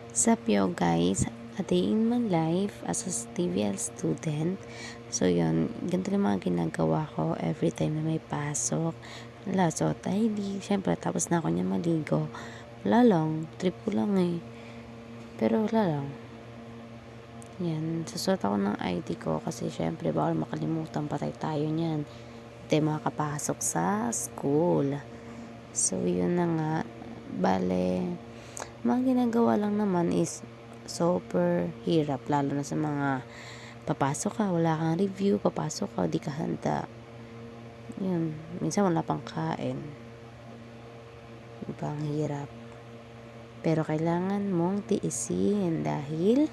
Sup yo guys, a day in my life as a TVL student. So yun, ganito yung mga ginagawa ko every time na may pasok. Wala, so tidy. Siyempre, tapos na ako niya maligo. Wala lang, trip ko lang eh. Pero wala lang. Yan, susuot ako ng ID ko kasi syempre bawal makalimutan, patay tayo niyan. Hindi makakapasok sa school. So yun na nga, bale, mga ginagawa lang naman is super hirap, lalo na sa mga papasok ka, wala kang review, papasok ka, di ka handa. Yun, minsan wala pang kain. Diba, ang hirap. Pero kailangan mong tiisin dahil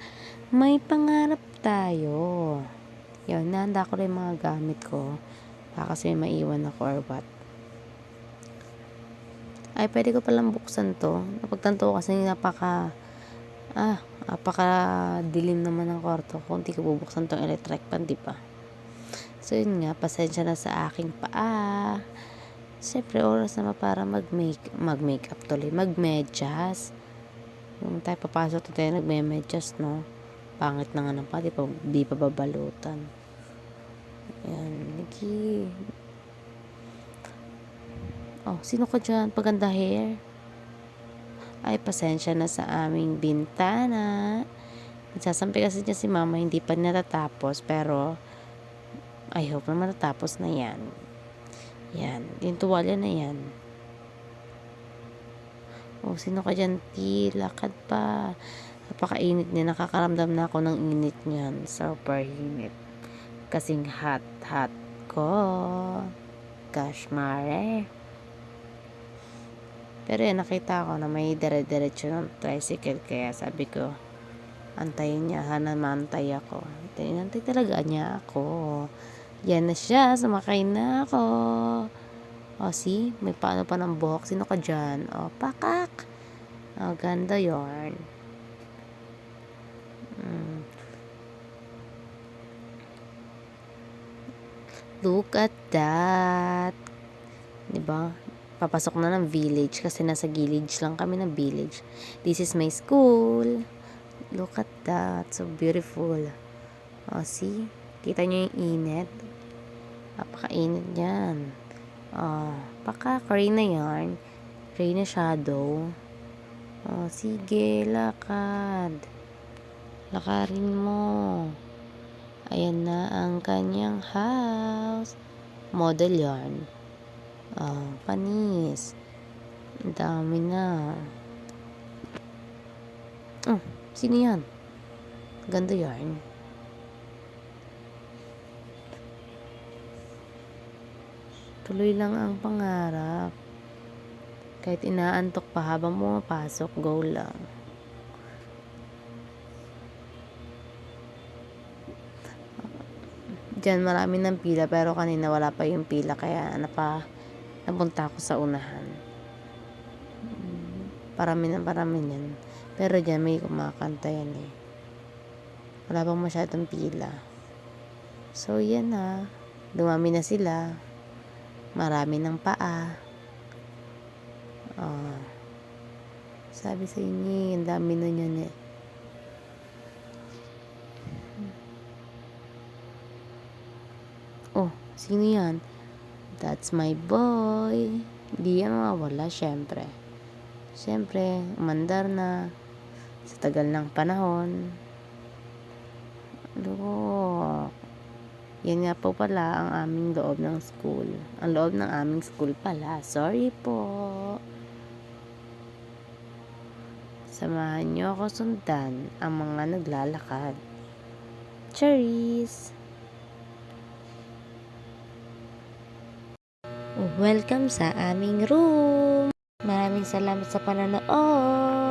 may pangarap tayo. Yun, nahanda ko rin mga gamit ko. Baka kasi maiwan ako or what. Ay, pwede ko palang buksan to. Napagtanto ko kasi napaka dilim naman ng kwarto ko. Hindi ko bubuksan tong electric pan, di ba? So, yun nga, pasensya na sa aking paa. Siyempre, oras naman para mag-makeup tuloy. Mag-medyas. Yung tayo papasok tayo nagme-medyas, no? Pangit na nga ng pa, di pa babalutan. Ayan, lagi. Oh, sino ka dyan? Paganda hair? Ay, pasensya na sa aming bintana. Nagsasampi kasi niya si mama, hindi pa natatapos, pero I hope na matatapos na yan. Yan, yung tuwalya na yan. Oh, sino ka dyan, T? Lakad pa. Napakainit niya, nakakaramdam na ako ng init niyan. Super init. Kasing hot ko. Gosh, mare. Pero yan, nakita ko na may dire-diretso ng tricycle, kaya sabi ko, antayin niya, sana maantay ako. Antay talaga niya ako. Yan na siya, sumakay na ako. O, see? May paano pa ng buhok. Sino ka dyan? O, pakak. O, ganda yarn. Look at that. Diba? Papasok na ng village kasi nasa village lang kami ng village. This is my school. Look at that. So beautiful. O, see? Kita nyo yung init? Napaka-init yan. O, Reyna yarn. Reyna shadow. O, sige, lakad. Lakarin mo. Ayan na ang kanyang house. Model yarn. Panis. Ang dami na. Oh, sino yan? Ganda yarn. Tuloy lang ang pangarap. Kahit inaantok pa habang pumapasok, go lang. Diyan marami ng pila, pero kanina wala pa yung pila, kaya napunta ako sa unahan. Parami yan. Pero diyan may kumakanta yan eh. Wala pang masyadong pila. So yan na. Dumami na sila. Marami ng paa. Sabi sa inyo, ang dami na yan eh. Oh, sino yan? That's my boy. Hindi yan mawawala, syempre. Syempre, umandar na sa tagal ng panahon. Look. Yan nga po pala ang aming loob ng school. Ang loob ng aming school pala. Sorry po. Samahan nyo ako sundan ang mga naglalakad. Cheers! Welcome sa aming room. Maraming salamat sa panonood.